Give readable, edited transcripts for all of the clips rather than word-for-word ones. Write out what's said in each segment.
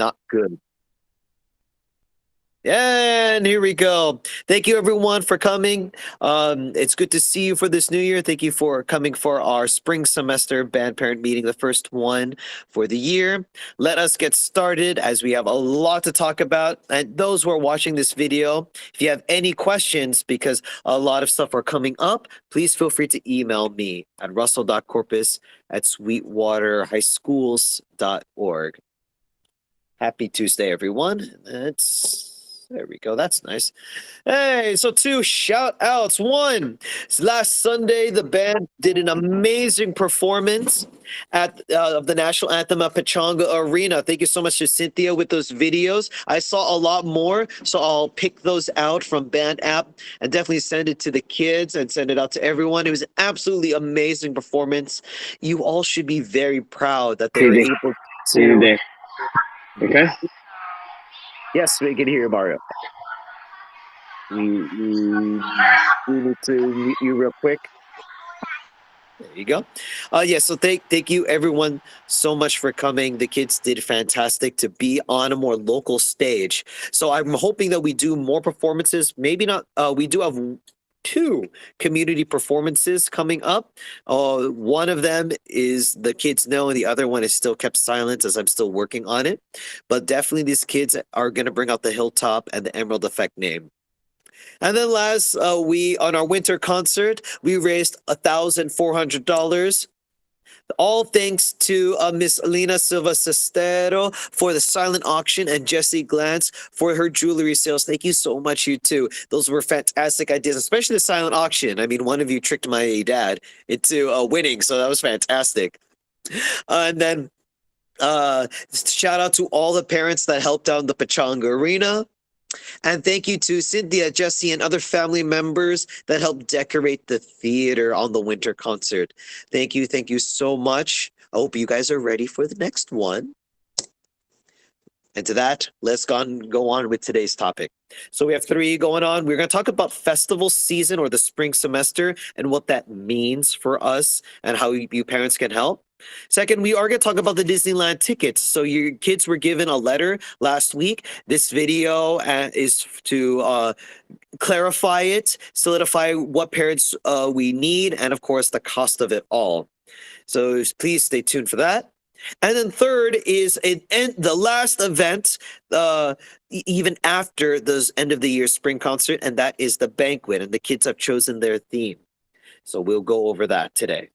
Not good. And here we go. Thank you, everyone, for coming. It's good to see you for this new year. Thank you for coming for our spring semester band parent meeting, the first one for the year. Let us get started as we have a lot to talk about. And those who are watching this video, if you have any questions, because a lot of stuff are coming up, please feel free to email me at russell.corpus@sweetwaterhighschools.org. Happy Tuesday, everyone. There we go. That's nice. Hey, so two shout outs. One, last Sunday, the band did an amazing performance at of the national anthem at Pachanga Arena. Thank you so much to Cynthia with those videos. I saw a lot more, so I'll pick those out from Band app and definitely send it to the kids and send it out to everyone. It was an absolutely amazing performance. You all should be very proud that they were able to. Okay. Yes, we can hear you, Mario. We need to mute you real quick. There you go. Yeah, so thank you everyone so much for coming. The kids did fantastic to be on a more local stage. So I'm hoping that we do more performances. Maybe not. We do have two community performances coming up. One of them is the kids know, and the other one is still kept silent as I'm still working on it. But definitely these kids are going to bring out the Hilltop and the Emerald Effect name. And then last, we on our winter concert, we raised $1,400. All thanks to Miss Lina Silva Sestero for the silent auction and Jessie Glantz for her jewelry sales. Thank you so much, you two. Those were fantastic ideas, especially the silent auction. I mean, one of you tricked my dad into winning, so that was fantastic. And then shout out to all the parents that helped out in the Pachanga Arena. And thank you to Cynthia, Jesse, and other family members that helped decorate the theater on the winter concert. Thank you so much. I hope you guys are ready for the next one. And to that, let's go on with today's topic. So we have three going on. We're going to talk about festival season or the spring semester and what that means for us and how you parents can help. Second, we are going to talk about the Disneyland tickets. So your kids were given a letter last week. This video is to clarify it, solidify what parents we need, and of course, the cost of it all. So please stay tuned for that. And then third is the last event, even after the end of the year spring concert, and that is the banquet. And the kids have chosen their theme. So we'll go over that today.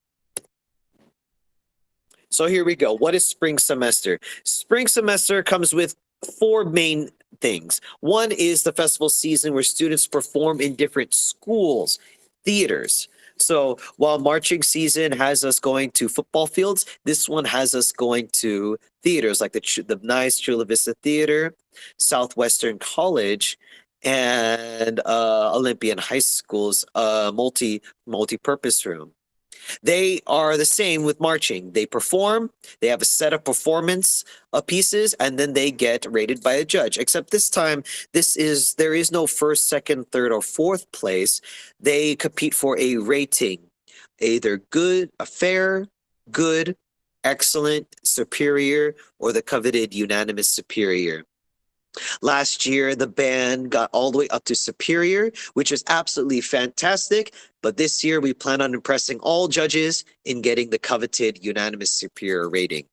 So here we go. What is spring semester? Spring semester comes with four main things. One is the festival season where students perform in different schools, theaters. So while marching season has us going to football fields, this one has us going to theaters like the nice Chula Vista Theater, Southwestern College, and Olympian High School's multi-purpose room. They are the same with marching. They perform, they have a set of performance pieces, and then they get rated by a judge. Except this time, there is no first, second, third, or fourth place. They compete for a rating, either good, a fair, good, excellent, superior, or the coveted unanimous superior. Last year, the band got all the way up to superior, which is absolutely fantastic. But this year, we plan on impressing all judges in getting the coveted unanimous superior rating.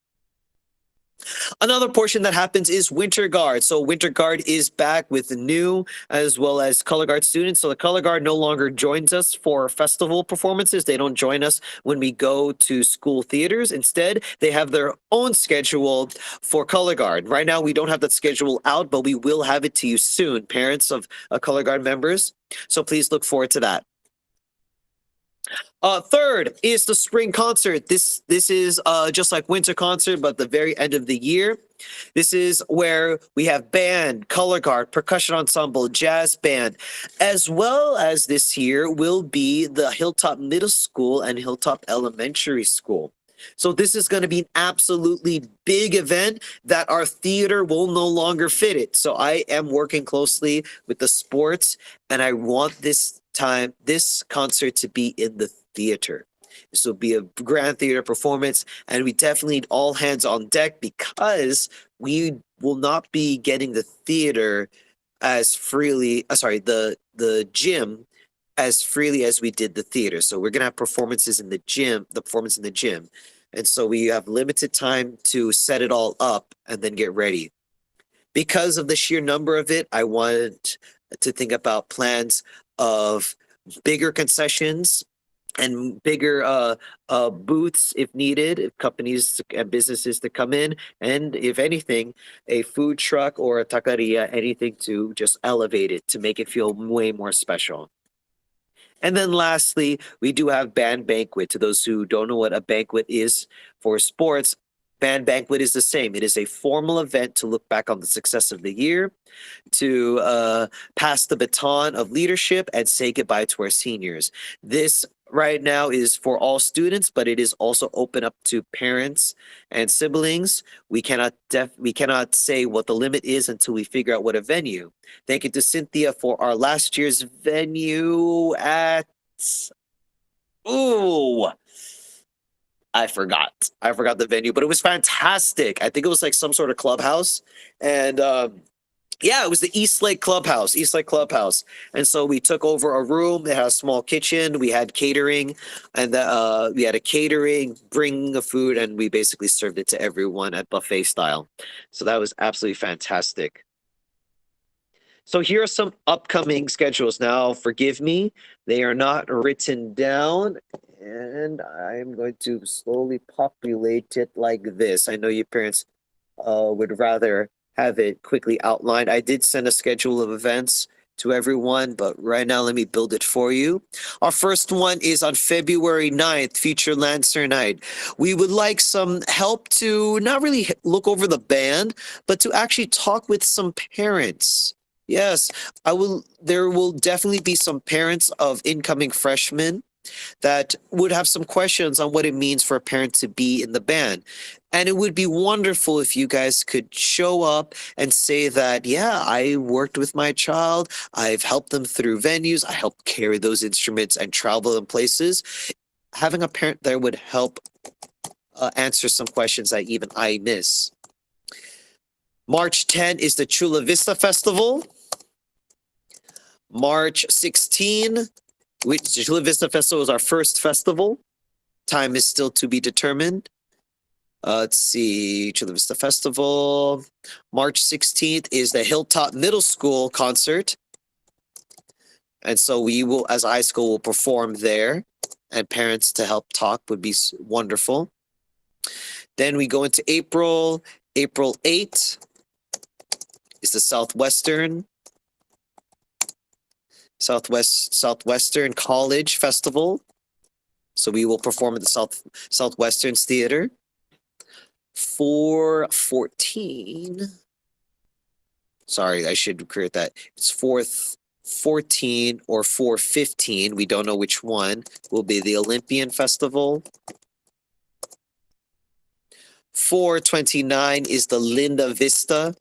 Another portion that happens is Winter Guard. So Winter Guard is back with the new as well as Color Guard students. So the Color Guard no longer joins us for festival performances. They don't join us when we go to school theaters. Instead, they have their own schedule for Color Guard. Right now, we don't have that schedule out, but we will have it to you soon, parents of Color Guard members. So please look forward to that. Third is the spring concert. This is just like winter concert, but the very end of the year. This is where we have band, color guard, percussion ensemble, jazz band, as well as this year will be the Hilltop Middle School and Hilltop Elementary School. So this is going to be an absolutely big event that our theater will no longer fit it. So I am working closely with the sports, and I want this concert to be in the theater. This will be a grand theater performance, and we definitely need all hands on deck because we will not be getting the theater as freely. Sorry, the gym as freely as we did the theater. So we're gonna have performances in the gym, the performance in the gym, and so we have limited time to set it all up and then get ready. Because of the sheer number of it, I want to think about plans of bigger concessions and bigger booths if needed, if companies and businesses to come in, and if anything, a food truck or a taqueria, anything to just elevate it to make it feel way more special. And then lastly, we do have band banquet. To those who don't know what a banquet is for sports, band banquet is the same. It is a formal event to look back on the success of the year, to pass the baton of leadership and say goodbye to our seniors. This right now is for all students, but it is also open up to parents and siblings. We cannot say what the limit is until we figure out what a venue. Thank you to Cynthia for our last year's venue at. Ooh, I forgot. I forgot the venue, but it was fantastic. I think it was like some sort of clubhouse, and yeah, it was the East Lake Clubhouse, East Lake Clubhouse. And so we took over a room. It had a small kitchen. We had catering, and we had a catering, bringing the food, and we basically served it to everyone at buffet style. So that was absolutely fantastic. So here are some upcoming schedules. Now, forgive me, they are not written down, and I'm going to slowly populate it like this. I know you parents would rather have it quickly outlined. I did send a schedule of events to everyone, but right now let me build it for you. Our first one is on February 9th, Future Lancer Night. We would like some help to not really look over the band, but to actually talk with some parents. Yes, I will. There will definitely be some parents of incoming freshmen that would have some questions on what it means for a parent to be in the band. And it would be wonderful if you guys could show up and say that, yeah, I worked with my child. I've helped them through venues. I helped carry those instruments and travel in places. Having a parent there would help answer some questions that even I miss. March 10 is the Chula Vista Festival. March 16, which Chula Vista Festival is our first festival. Time is still to be determined. Let's see, Chula Vista Festival. March 16th is the Hilltop Middle School concert. And so we will, as high school, will perform there. And parents to help talk would be wonderful. Then we go into April. April 8th is the Southwestern College Festival. So we will perform at the Southwestern Theater. 4/14. Sorry, I should create that. It's 4/14 or 4/15. We don't know which one will be the Olympian Festival. 4/29 is the Linda Vista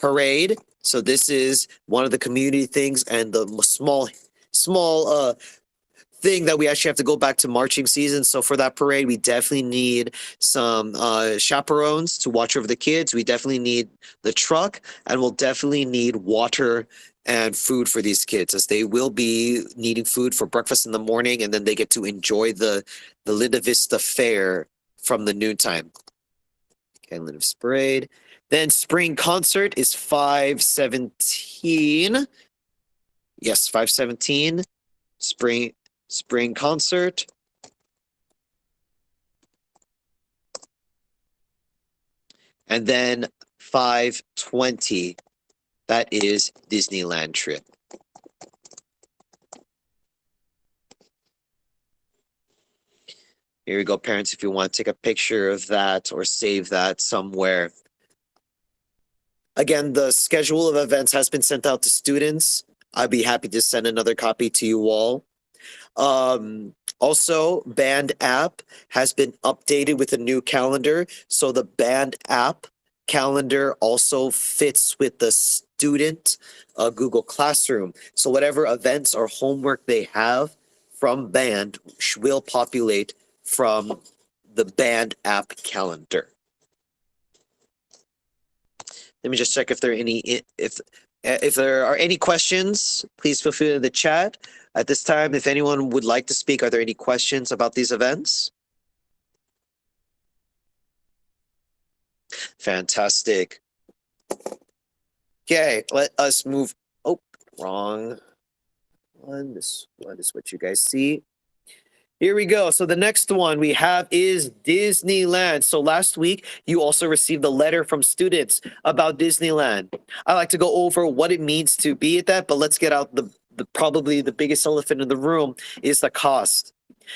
Parade. So this is one of the community things and the small thing that we actually have to go back to marching season. So for that parade, we definitely need some chaperones to watch over the kids. We definitely need the truck, and we'll definitely need water and food for these kids, as they will be needing food for breakfast in the morning, and then they get to enjoy the Linda Vista Fair from the noontime. Okay, Linda Vista Parade. Then spring concert is 5/17. Yes, 5/17. Spring concert. And then 5/20. That is Disneyland trip. Here we go, parents, if you want to take a picture of that or save that somewhere. Again, the schedule of events has been sent out to students. I'd be happy to send another copy to you all. Also, Band app has been updated with a new calendar. So the Band app calendar also fits with the student Google Classroom. So whatever events or homework they have from band will populate from the band app calendar. Let me just check if there are any if there are any questions. Please feel free in the chat at this time. If anyone would like to speak, are there any questions about these events? Fantastic. Okay, let us move. Oh, wrong one. This one is what you guys see. Here we go. So the next one we have is Disneyland. So last week, you also received a letter from students about Disneyland. I like to go over what it means to be at that, but let's get out the probably the biggest elephant in the room is the cost.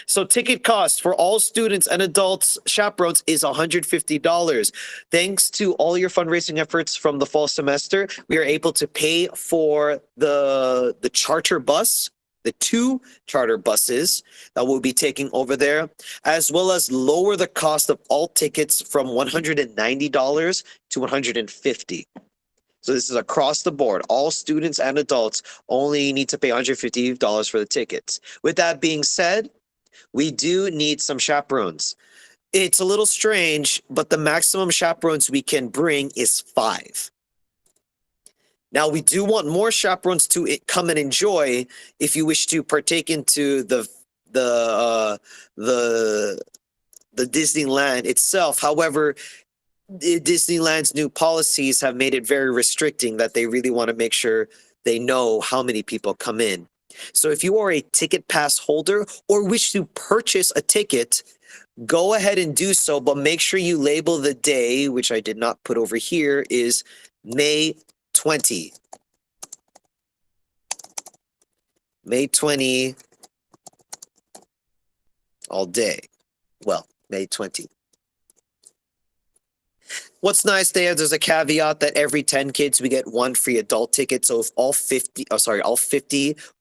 So ticket cost for all students and adults chaperones is $150. Thanks to all your fundraising efforts from the fall semester, we are able to pay for the charter bus, the 2 charter buses that we'll be taking over there, as well as lower the cost of all tickets from $190 to $150. So this is across the board. All students and adults only need to pay $150 for the tickets. With that being said, we do need some chaperones. It's a little strange, but the maximum chaperones we can bring is 5. Now, we do want more chaperones to come and enjoy if you wish to partake into the Disneyland itself. However, Disneyland's new policies have made it very restricting that they really want to make sure they know how many people come in. So if you are a ticket pass holder or wish to purchase a ticket, go ahead and do so, but make sure you label the day, which I did not put over here, is May 20. May 20 all day. Well, May 20. What's nice there's a caveat that every 10 kids we get 1 free adult ticket. So if all 50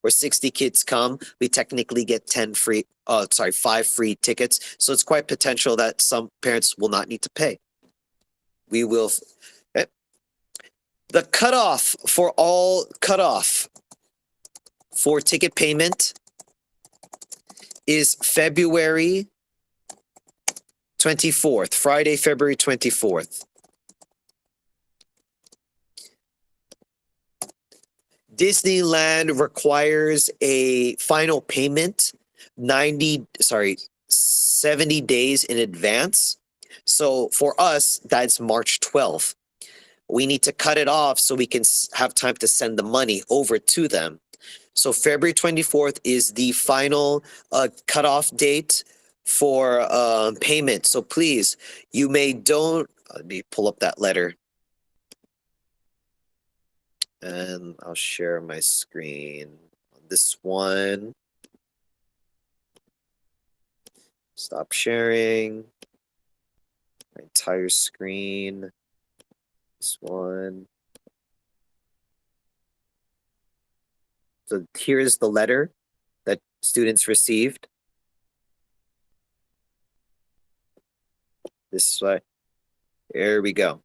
or 60 kids come, we technically get 5 free tickets. So it's quite potential that some parents will not need to pay. We will. Okay. The cutoff for ticket payment is February 24th, Friday, February 24th. Disneyland requires a final payment 70 days in advance. So for us, that's March 12th. We need to cut it off so we can have time to send the money over to them. So February 24th is the final cutoff date for payment. So please, let me pull up that letter. And I'll share my screen on this one. Stop sharing. My entire screen. This one. So here's the letter that students received. This way. There we go.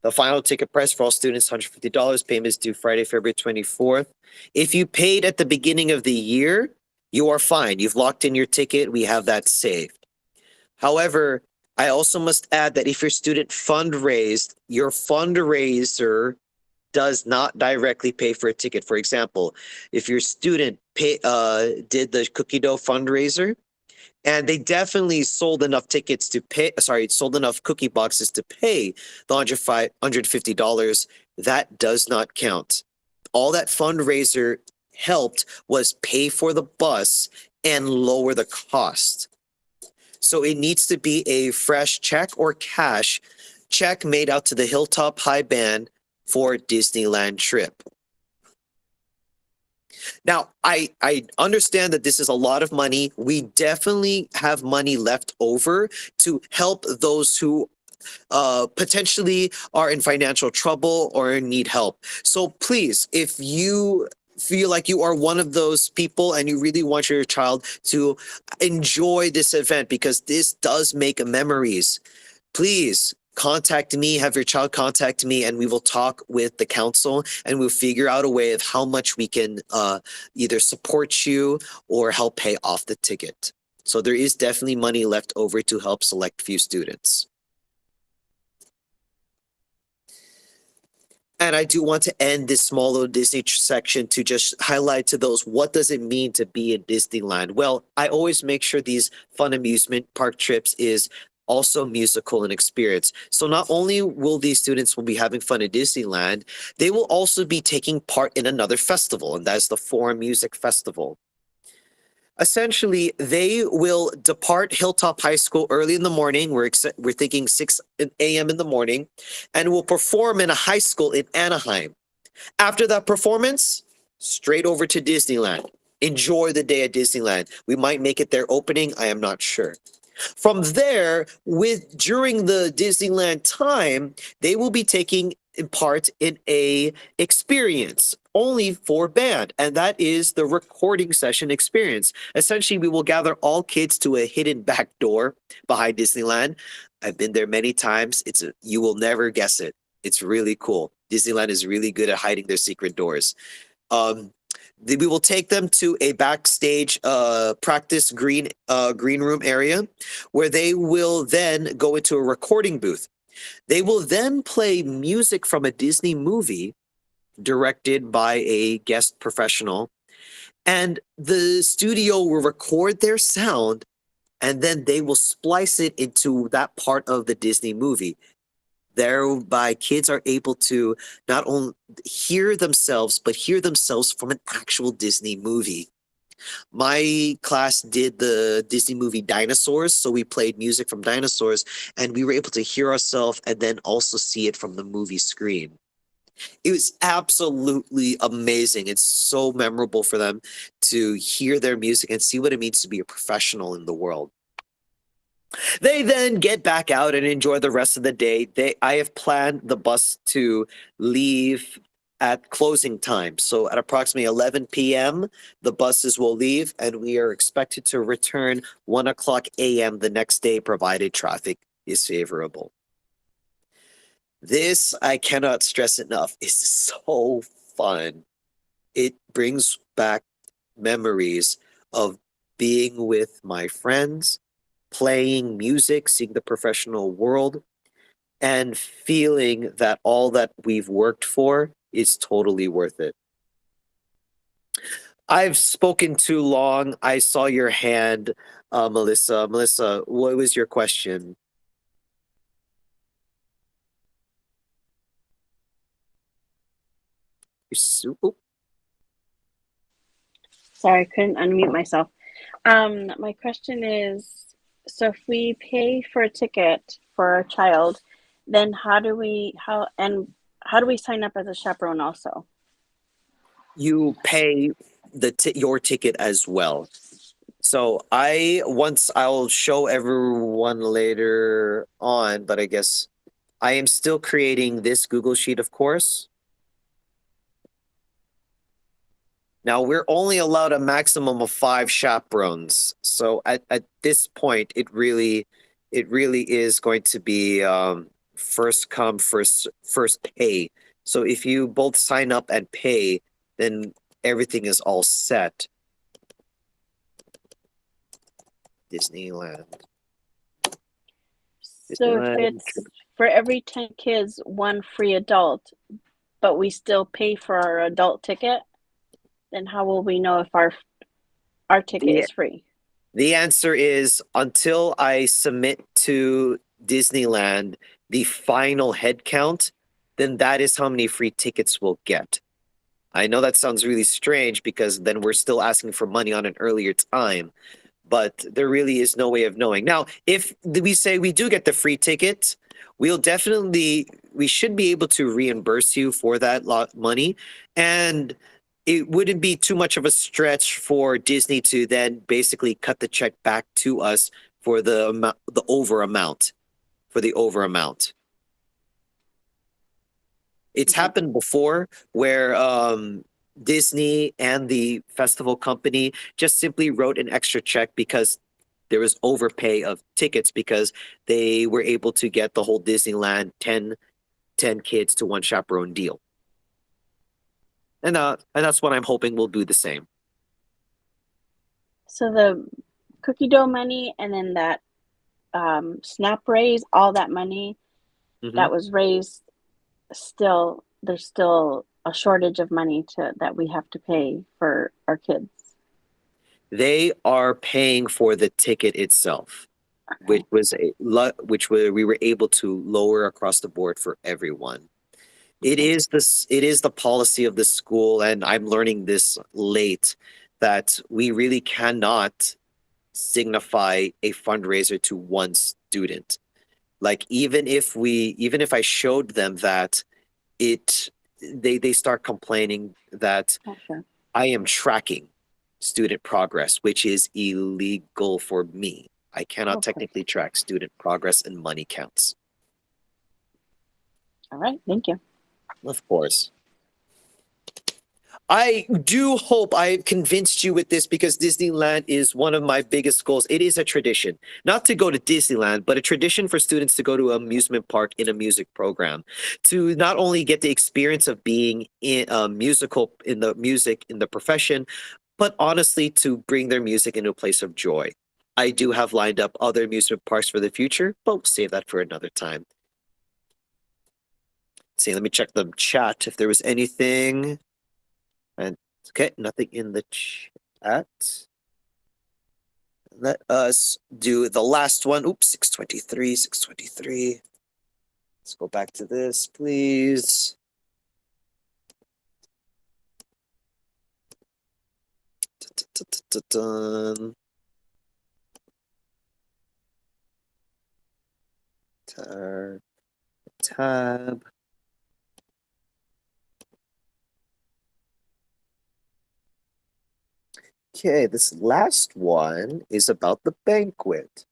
The final ticket price for all students, $150. Payment is due Friday, February 24th. If you paid at the beginning of the year, you are fine. You've locked in your ticket. We have that saved. However, I also must add that if your student fundraised, your fundraiser does not directly pay for a ticket. For example, if your student did the cookie dough fundraiser, and they definitely sold enough tickets to pay, sold enough cookie boxes to pay the $150, that does not count. All that fundraiser helped was pay for the bus and lower the cost. So it needs to be a fresh check or cash check made out to the Hilltop High Band for Disneyland trip. Now, I understand that this is a lot of money. We definitely have money left over to help those who potentially are in financial trouble or need help. So please, if you feel like you are one of those people and you really want your child to enjoy this event because this does make memories, please contact me, have your child contact me, and we will talk with the council and we'll figure out a way of how much we can either support you or help pay off the ticket. So there is definitely money left over to help select few students. And I do want to end this small little Disney section to just highlight to those, what does it mean to be in Disneyland? Well, I always make sure these fun amusement park trips is also musical and experience. So not only will these students will be having fun at Disneyland, they will also be taking part in another festival, and that's the Foreign Music Festival. Essentially, they will depart Hilltop High School early in the morning. We're thinking 6 a.m. in the morning, and will perform in a high school in Anaheim. After that performance, straight over to Disneyland. Enjoy the day at Disneyland. We might make it their opening. I am not sure. From there, during the Disneyland time, they will be taking part in a experience only for band, and that is the recording session experience. Essentially, we will gather all kids to a hidden back door behind Disneyland. I've been there many times. You will never guess it. It's really cool. Disneyland is really good at hiding their secret doors. We will take them to a backstage practice green room area where they will then go into a recording booth. They will then play music from a Disney movie directed by a guest professional, and the studio will record their sound, and then they will splice it into that part of the Disney movie. Thereby, kids are able to not only hear themselves, but hear themselves from an actual Disney movie. My class did the Disney movie Dinosaurs, so we played music from Dinosaurs, and we were able to hear ourselves and then also see it from the movie screen. It was absolutely amazing. It's so memorable for them to hear their music and see what it means to be a professional in the world. They then get back out and enjoy the rest of the day. I have planned the bus to leave at closing time. So at approximately 11 p.m., the buses will leave, and we are expected to return 1 o'clock a.m. the next day, provided traffic is favorable. This, I cannot stress enough, is so fun. It brings back memories of being with my friends, playing music, seeing the professional world, and feeling that all that we've worked for is totally worth it. I've spoken too long. I saw your hand, Melissa. Melissa, what was your question? Oh, Sorry, I couldn't unmute myself. My question is, so if we pay for a ticket for our child, then how do we sign up as a chaperone also? you pay your ticket as well. So I'll show everyone later on, but I guess I am still creating this Google Sheet, of course. Now we're only allowed a maximum of 5 chaperones. So at this point, it really is going to be first come, first pay. So if you both sign up and pay, then everything is all set. Disneyland. So if it's for every 10 kids, 1 free adult, but we still pay for our adult ticket, then how will we know if our ticket is free? The answer is, until I submit to Disneyland the final head count, then that is how many free tickets we'll get. I know that sounds really strange because then we're still asking for money on an earlier time, but there really is no way of knowing. Now, if we say we do get the free ticket, we should be able to reimburse you for that money, and it wouldn't be too much of a stretch for Disney to then basically cut the check back to us for the over amount. It's happened before where Disney and the festival company just simply wrote an extra check because there was overpay of tickets because they were able to get the whole Disneyland 10 kids to one chaperone deal. And that's what I'm hoping we'll do the same. So the cookie dough money and then that snap raise, all that money Hmm. that was raised, still there's still a shortage of money to that we have to pay for our kids. They are paying for the ticket itself, which Okay. was we were able to lower across the board for everyone. Okay. It is the policy of the school, and I'm learning this late, that we really cannot signify a fundraiser to one student. Like even if I showed them that, it they start complaining that Oh, sure. I am tracking student progress, which is illegal for me. I Oh, cannot of course. technically track student progress and money counts. All right. Thank you. Of course. I do hope I've convinced you with this, because Disneyland is one of my biggest goals. It is a tradition, not to go to Disneyland, but a tradition for students to go to an amusement park in a music program, to not only get the experience of being in a musical, in the music, in the profession, but honestly to bring their music into a place of joy. I do have lined up other amusement parks for the future, but we'll save that for another time. Let's see, let me check the chat if there was anything. And okay, nothing in the chat. Let us do the last one. Oops, 623, 623. Let's go back to this, please. Dun. Tab. Okay, this last one is about the banquet.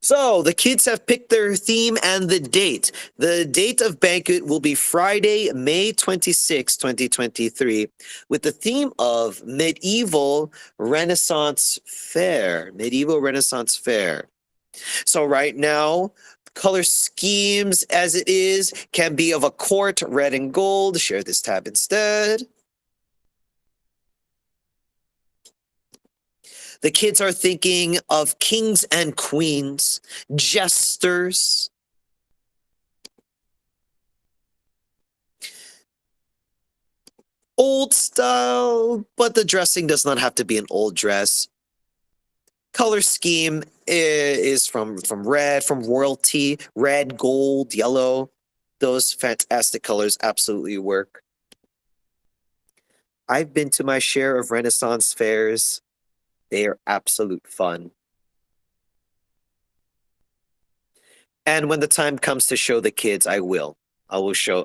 So the kids have picked their theme and the date. The date of banquet will be Friday, May 26, 2023, with the theme of Medieval Renaissance Fair. Medieval Renaissance Fair. So right now, color schemes as it is can be of a court, red and gold. Share this tab instead. The kids are thinking of kings and queens, jesters, old style, but the dressing does not have to be an old dress. Color scheme is from red, from royalty, red, gold, yellow. Those fantastic colors absolutely work. I've been to my share of Renaissance fairs. They are absolute fun. And when the time comes to show the kids, I will. I will show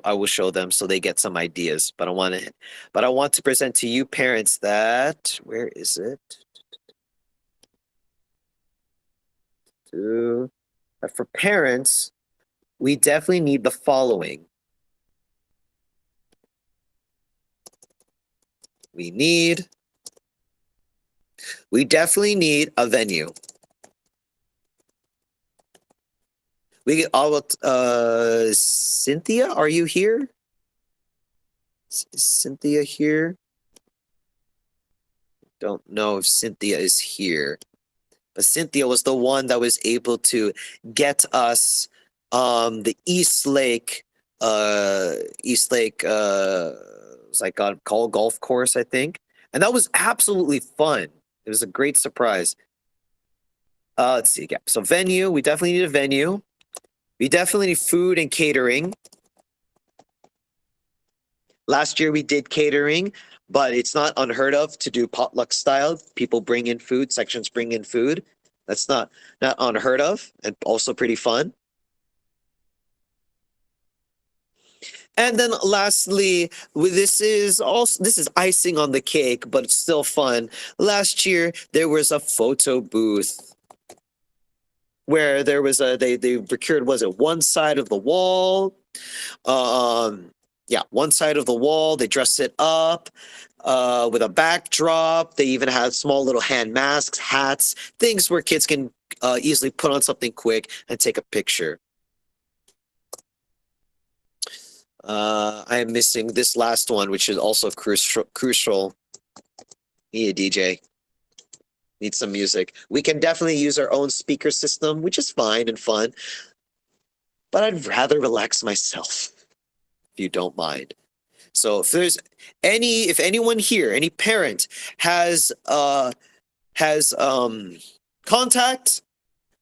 them so they get some ideas. But I want to present to you parents that, where is it? For parents, we definitely need the following. We definitely need a venue. We get all Cynthia, are you here? Is Cynthia here? Don't know if Cynthia is here. But Cynthia was the one that was able to get us the East Lake was like a call golf course, I think. And that was absolutely fun. It was a great surprise. Let's see. Yeah. So venue, we definitely need a venue. We definitely need food and catering. Last year we did catering, but it's not unheard of to do potluck style. People bring in food, sections bring in food. That's not unheard of, and also pretty fun. And then lastly, this is icing on the cake, but it's still fun. Last year there was a photo booth where there was they procured, was it one side of the wall? Yeah, one side of the wall. They dressed it up. with a backdrop. They even have small little hand masks, hats, things where kids can easily put on something quick and take a picture. I am missing this last one, which is also crucial. Need a DJ. Need some music. We can definitely use our own speaker system, which is fine and fun. But I'd rather relax myself, if you don't mind. So if anyone here, any parent has contact,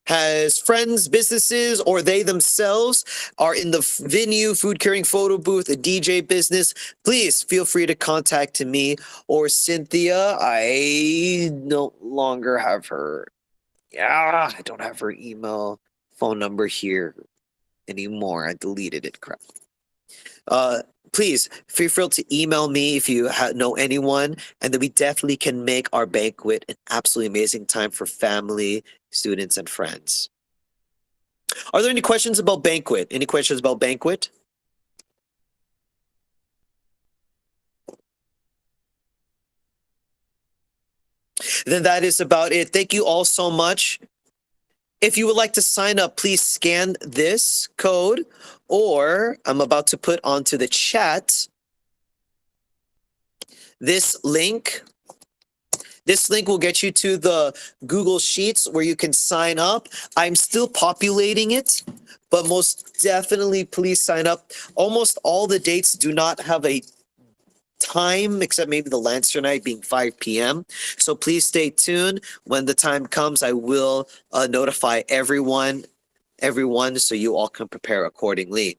has friends, businesses, or they themselves are in the venue, food carrying photo booth, a DJ business, please feel free to contact me or Cynthia. I no longer have her. Yeah, I don't have her email, phone number here anymore. I deleted it. Crap. Please feel free to email me if you know anyone, and then we definitely can make our banquet an absolutely amazing time for family, students, and friends. Are there any questions about banquet? Any questions about banquet? Then that is about it. Thank you all so much. If you would like to sign up, please scan this code, or I'm about to put onto the chat this link. This link will get you to the Google Sheets where you can sign up. I'm still populating it, but most definitely please sign up. Almost all the dates do not have a time, except maybe the Lancer night being 5 p.m. So please stay tuned. When the time comes, I will notify everyone so you all can prepare accordingly.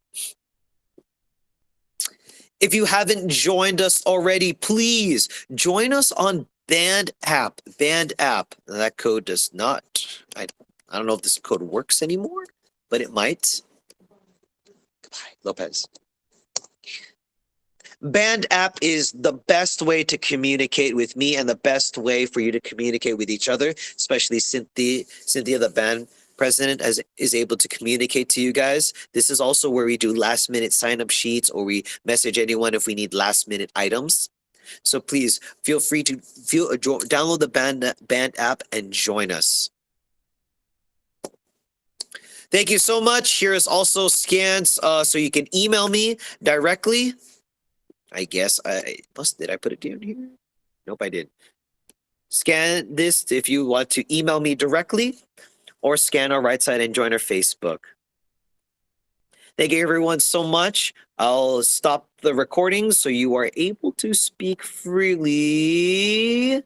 If you haven't joined us already, please join us on Band app. Band app. That code does not. I don't know if this code works anymore, but it might. Goodbye, Lopez. Band app is the best way to communicate with me and the best way for you to communicate with each other, especially Cynthia, the band president, is able to communicate to you guys. This is also where we do last minute sign up sheets, or we message anyone if we need last minute items. So please feel free to download the band app and join us. Thank you so much. Here is also scans so you can email me directly. I guess did I put it down here? Nope, I did. Scan this if you want to email me directly, or scan our right side and join our Facebook. Thank you everyone so much. I'll stop the recording so you are able to speak freely.